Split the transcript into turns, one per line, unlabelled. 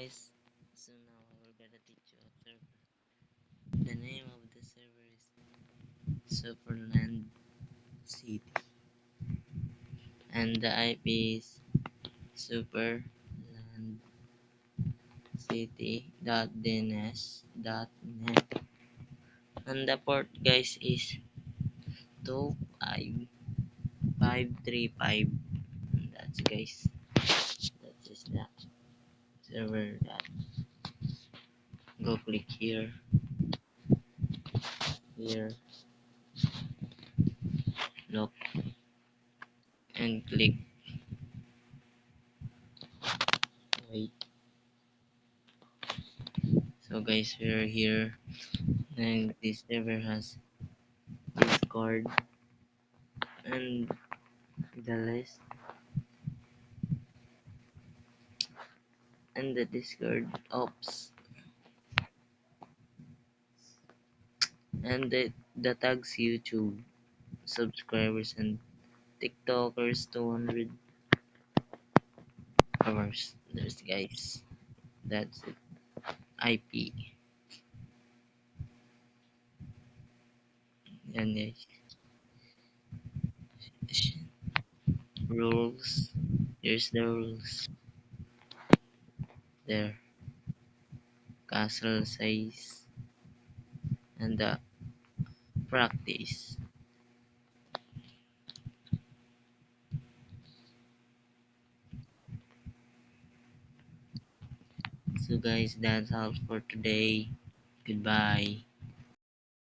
guys, so now I will gonna teach you a server. The name of the server is Superland City and the IP is superlandcity.dns.net and the port guys is 25535. That's guys, that is the server that go click here, look and click wait. So guys, we're here and this server has Discord and the list and the Discord ops and the tags YouTube subscribers and TikTokers 200 hours. There's guys. That's it. IP. And rules. Here's the rules. There. Castle size and the practice. So guys, that's all for today. Goodbye.